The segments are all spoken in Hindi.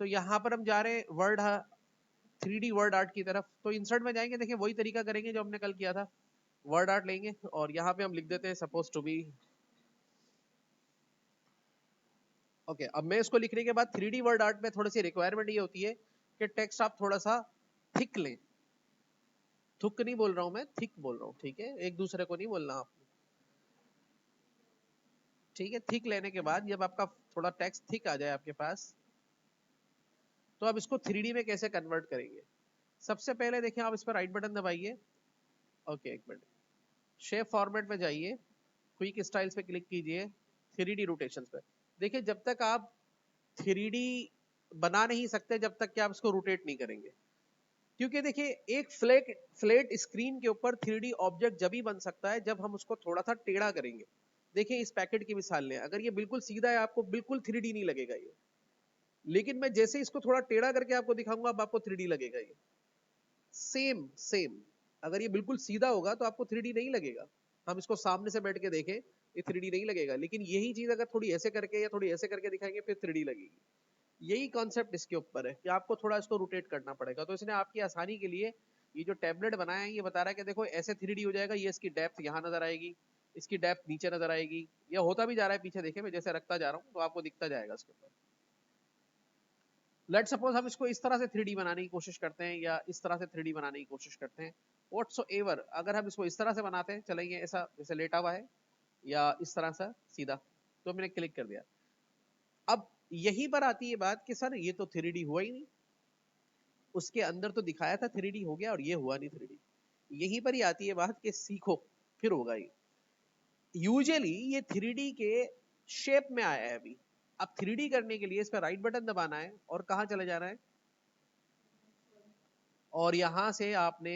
तो यहाँ पर हम जा रहे हैं वर्ड 3D वर्ड आर्ट की तरफ। तो इंसर्ट में जाएंगे, देखिए वही तरीका करेंगे जो हमने कल किया था। वर्ड आर्ट लेंगे और यहाँ पे हम लिख देते हैं सपोज टू बी। ओके, अब मैं इसको लिखने के बाद 3D वर्ड आर्ट में थोड़ी सी रिक्वायरमेंट ये होती है कि टेक्स्ट आप थोड़ा सा थिक लें। थुक नहीं बोल रहा हूं मैं, थिक बोल रहा हूँ, ठीक है, एक दूसरे को नहीं बोलना आप, ठीक है। थिक लेने के बाद जब आपका थोड़ा टेक्स्ट थिक आ जाए आपके पास, तो आप इसको 3D में कैसे कन्वर्ट करेंगे। सबसे पहले देखिए, आप इस पर राइट बटन दबाइए। ओके, एक मिनट, शेप फॉर्मेट में जाइए, क्विक स्टाइल्स पे क्लिक कीजिए, 3D रोटेशंस पे। देखिए जब तक आप 3D बना नहीं सकते जब तक कि आप इसको रोटेट नहीं करेंगे, क्योंकि देखिए एक फ्लैट स्क्रीन के ऊपर 3D ऑब्जेक्ट जब ही बन सकता है जब हम उसको थोड़ा सा टेढ़ा करेंगे। देखिए इस पैकेट की मिसाल लें, अगर ये बिल्कुल सीधा है आपको बिल्कुल 3D नहीं लगेगा ये, लेकिन मैं जैसे इसको थोड़ा टेढ़ा करके आपको दिखाऊंगा अब आपको 3D लगेगा ये। सेम सेम, अगर ये बिल्कुल सीधा होगा तो आपको 3D नहीं लगेगा। हम इसको सामने से बैठ के देखें, ये 3D नहीं लगेगा, लेकिन यही चीज अगर थोड़ी ऐसे करके या थोड़ी ऐसे करके दिखाएंगे फिर 3D लगेगी। यही कॉन्सेप्ट इसके ऊपर है कि आपको थोड़ा इसको रोटेट करना पड़ेगा। तो इसने आपकी आसानी के लिए ये जो टैबलेट बनाया है ये बता रहा है कि देखो ऐसे 3D हो जाएगा, ये इसकी डेप्थ यहाँ नजर आएगी, इसकी डेप्थ नीचे नजर आएगी, या होता भी जा रहा है पीछे, देखे मैं जैसे रखता जा रहा हूँ तो आपको दिखता जाएगा इसके ऊपर। लेट सपोज हम इसको इस तरह से 3D बनाने की कोशिश करते हैं या इस तरह से 3D बनाने की कोशिश करते हैं, व्हाटसोएवर, अगर हम इसको इस तरह से बनाते हैं, चलेंगे ऐसा जैसे लेटा हुआ है या इस तरह से सीधा, तो मैंने क्लिक कर दिया। अब यहीं पर आती है बात कि सर ये तो 3D हुआ ही नहीं, उसके अंदर तो दिखाया था 3D हो गया और ये हुआ नहीं 3D। यहीं पर ही आती है बात कि सीखो फिर होगा ये। यूजुअली ये 3D के शेप में आया है अभी। अब 3D करने के लिए इस पर राइट बटन दबाना है और कहां चले जाना है, और यहां से आपने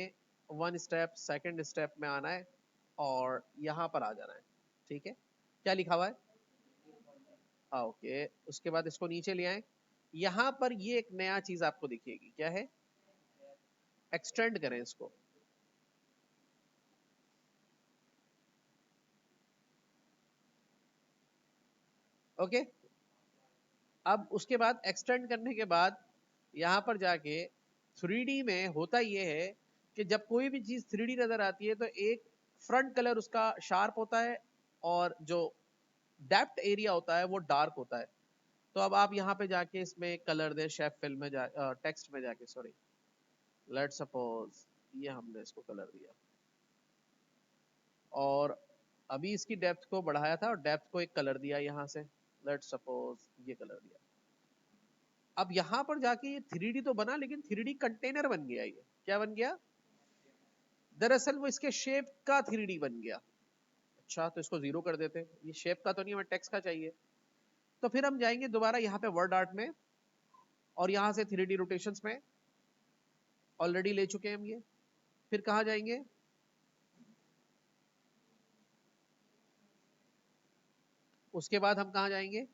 1 स्टेप 2nd स्टेप में आना है और यहां पर आ जाना है, ठीक है। क्या लिखा हुआ है, ओके। उसके बाद इसको नीचे ले आए, यहां पर ये एक नया चीज आपको दिखेगी, क्या है, एक्सटेंड करें इसको। ओके, अब उसके बाद एक्सटेंड करने के बाद यहां पर जाके 3D में होता यह है कि जब कोई भी चीज 3D नजर आती है तो एक फ्रंट कलर उसका शार्प होता है और जो डेप्थ एरिया होता है वो डार्क होता है। तो अब आप यहाँ पे जाके इसमें कलर दे, शेप फिल में जा, टेक्स्ट में जाके, सॉरी, लेट सपोज ये हमने इसको कलर दिया और अभी इसकी डेप्थ को बढ़ाया था और डेप्थ को एक कलर दिया यहाँ से, लेट सपोज ये कलर दिया। अब यहां पर जाके ये 3D तो बना लेकिन 3D कंटेनर बन गया, ये क्या बन गया, दरअसल वो इसके शेप का 3D बन गया। अच्छा, तो इसको 0 कर देते हैं, ये शेप का तो नहीं, हमें टेक्स्ट का चाहिए। तो फिर हम जाएंगे दोबारा यहाँ पे वर्ड आर्ट में और यहां से 3D रोटेशंस में ऑलरेडी ले चुके हैं हम ये। फिर कहां जाएंगे, उसके बाद हम कहां जाएंगे,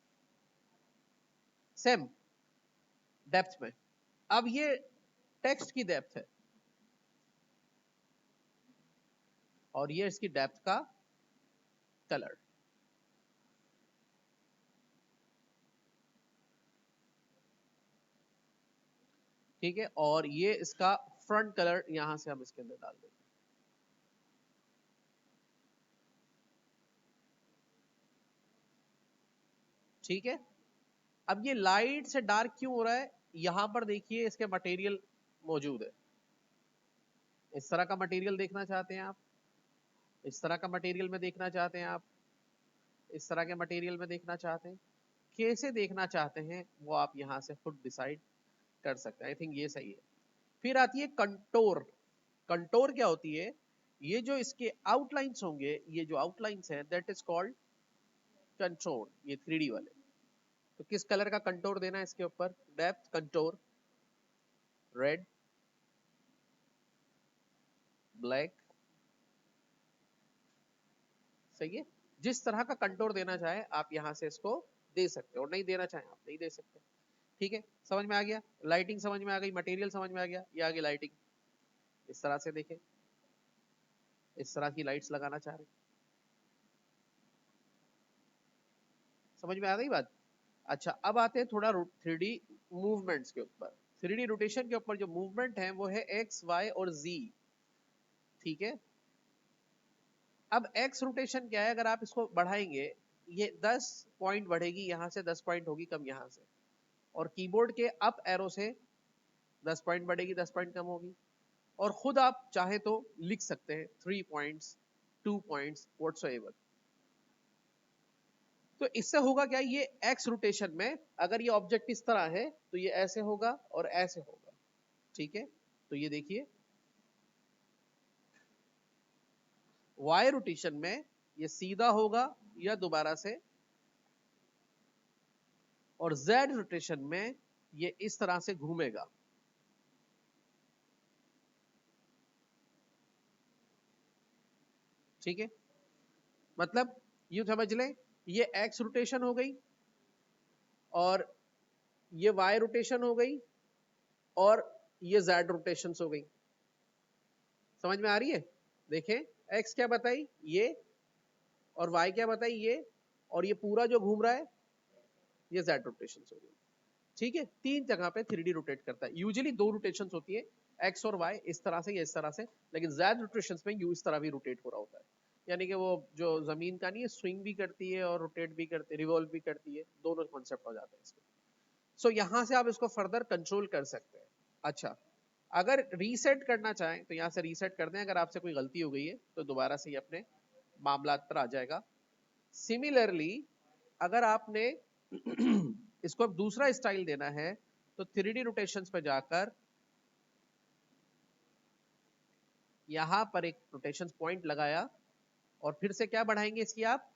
सेम डेप्थ में। अब ये टेक्स्ट की डेप्थ है और ये इसकी डेप्थ का कलर, ठीक है। और ये इसका फ्रंट कलर यहां से हम इसके अंदर डाल देंगे, ठीक है। अब ये लाइट से डार्क क्यों हो रहा है, यहां पर देखिए इसके मटेरियल मौजूद है। इस तरह का मटेरियल देखना चाहते हैं आप, इस तरह का मटेरियल में देखना चाहते हैं आप, इस तरह के मटेरियल में देखना चाहते हैं, कैसे देखना चाहते हैं वो आप यहां से खुद डिसाइड कर सकते हैं। आई थिंक ये सही है। फिर आती है कंटोर। कंटोर क्या होती है, ये जो इसके आउटलाइंस होंगे, ये जो आउटलाइंस है दैट इज कॉल्ड कंटोर, ये 3D वाले। तो किस कलर का कंटोर देना है इसके ऊपर, डेप्थ कंटोर, रेड, ब्लैक, सही है। जिस तरह का कंटोर देना चाहे आप यहां से इसको दे सकते हो, और नहीं देना चाहे आप नहीं दे सकते, ठीक है। समझ में आ गया, लाइटिंग समझ में आ गई, मटेरियल समझ में आ गया, ये आ गई लाइटिंग। इस तरह से देखें, इस तरह की लाइट्स लगाना चाह रहे, समझ में आ गई बात। अच्छा, अब आते हैं थोड़ा 3D मूवमेंट्स के ऊपर, 3D रोटेशन के ऊपर जो मूवमेंट है वो है एक्स, वाई और जी। ठीक है, अब एक्स रोटेशन क्या है, अगर आप इसको बढ़ाएंगे ये 10 पॉइंट बढ़ेगी, यहां से 10 पॉइंट होगी कम यहां से, और कीबोर्ड के अप एरो से 10 पॉइंट बढ़ेगी, 10 पॉइंट कम होगी। और खुद आप चाहे तो लिख सकते हैं 3 पॉइंट्स, 2 पॉइंट्स, व्हाटसोएवर। तो इससे होगा क्या, ये एक्स रोटेशन में अगर ये ऑब्जेक्ट इस तरह है तो ये ऐसे होगा और ऐसे होगा। ठीक है, तो ये देखिए वाई रोटेशन में ये सीधा होगा या दोबारा से, और जेड रोटेशन में ये इस तरह से घूमेगा। ठीक है, मतलब यूं समझ लें ये एक्स रोटेशन हो गई और ये वाई रोटेशन हो गई और ये जेड रोटेशन हो गई। समझ में आ रही है? देखें, एक्स क्या बताई ये, और वाई क्या बताई ये, और ये पूरा जो घूम रहा है ये जेड रोटेशन हो गई। ठीक है, तीन जगह पे 3D रोटेट करता है। यूजुअली दो रोटेशन होती है, एक्स और वाई, इस तरह से या इस तरह से, लेकिन जेड रोटेशन में यू इस तरह भी रोटेट हो रहा होता है। यानी कि वो जो जमीन का नहीं है, स्विंग भी करती है और रोटेट भी करती है, रिवॉल्व भी करती है, दोनों कॉन्सेप्ट हो जाते हैं इसमें। सो यहां से आप इसको फर्दर कंट्रोल कर सकते हैं। अच्छा, अगर रीसेट करना चाहें तो यहां से रीसेट कर दें। अगर आपसे कोई गलती हो गई है तो दोबारा से ये अपने मामला पर आ जाएगा। सिमिलरली अगर आपने इसको अब दूसरा स्टाइल देना है तो 3D रोटेशंस पे जाकर यहां पर एक रोटेशन पॉइंट लगाया, और फिर से क्या बढ़ाएंगे इसकी आप,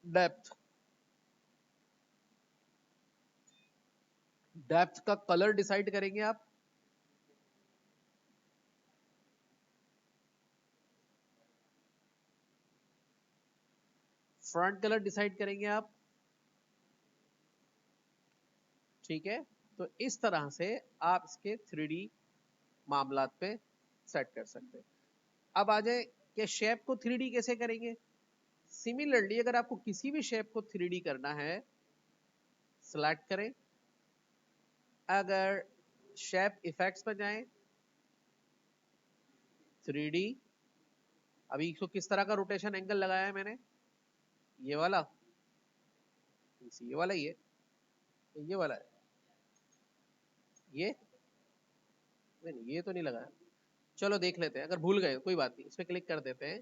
डेप्थ। डेप्थ का कलर डिसाइड करेंगे आप, फ्रंट कलर डिसाइड करेंगे आप। ठीक है, तो इस तरह से आप इसके 3D मामलात पे सेट कर सकते हैं। अब आ जाए कि शेप को 3D कैसे करेंगे। सिमिलरली अगर आपको किसी भी शेप को 3D करना है, सिलेक्ट करें, अगर शेप इफेक्ट्स पर जाएं, 3D, अभी इसको किस तरह का रोटेशन एंगल लगाया है मैंने, ये वाला, ये वाला, ये वाला है, ये नहीं, ये तो नहीं लगाया। चलो देख लेते हैं, अगर भूल गए कोई बात नहीं, इस पे क्लिक कर देते हैं,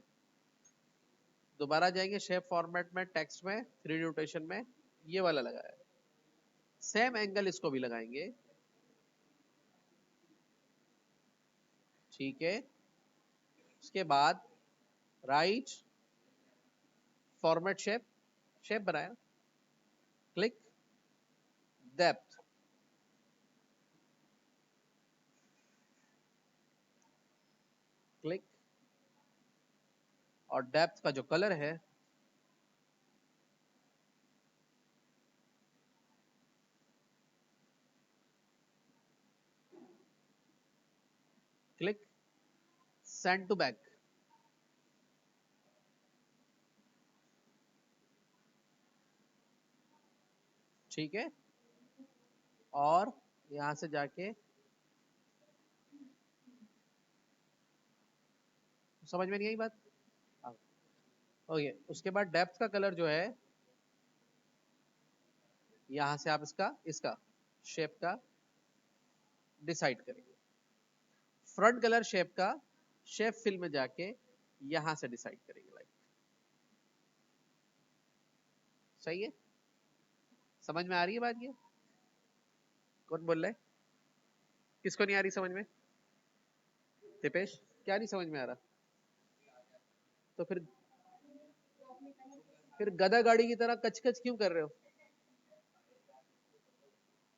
दोबारा जाएंगे शेप फॉर्मेट में, टेक्स्ट में, 3D रोटेशन में, ये वाला लगाया है। सेम एंगल इसको भी लगाएंगे। ठीक है, उसके बाद राइट, फॉर्मेट शेप, शेप बनाया, क्लिक, डेप्थ, क्लिक, और डेप्थ का जो कलर है क्लिक, सेंड टू बैक। ठीक है, और यहां से जाके, समझ में नहीं आई बात? ओके, उसके बाद डेप्थ का कलर जो है, यहां से आप इसका इसका शेप का डिसाइड करेंगे। फ्रंट कलर शेप का शेप फिल में जाके यहां से डिसाइड करेंगे। लाइक सही है, समझ में आ रही है बात ये? कौन बोल रहा है? किसको नहीं आ रही समझ में? दिपेश, क्या नहीं समझ में आ रहा? तो फिर गधा गाड़ी की तरह कच कच क्यों कर रहे हो?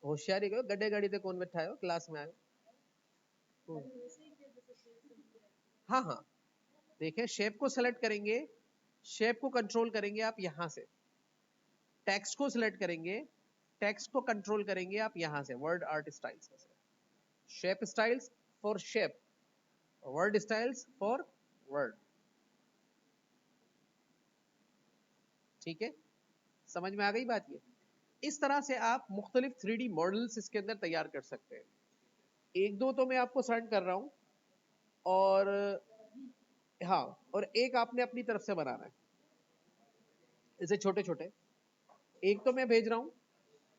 होशियारी करो, गड्ढे गाड़ी पे कौन बैठा है क्लास में आए? हाँ हाँ, देखें, शेप को सेलेक्ट करेंगे, शेप को कंट्रोल करेंगे आप यहां से, टेक्स्ट को सिलेक्ट करेंगे, टेक्स्ट को कंट्रोल करेंगे आप यहां से वर्ड आर्ट स्टाइल्स में से, shape styles for shape, word styles for word. ठीक है, समझ में आ गई बात ये? इस तरह से आप मुख्तलिफ 3D मॉडल्स इसके अंदर तैयार कर सकते हैं। एक दो तो मैं आपको सेंड कर रहा हूं, और हाँ, और एक आपने अपनी तरफ से बनाना है, इसे छोटे छोटे। एक तो मैं भेज रहा हूं,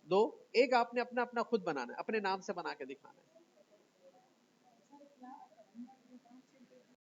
दो, एक आपने अपना अपना खुद बनाना है, अपने नाम से बना के दिखाना है।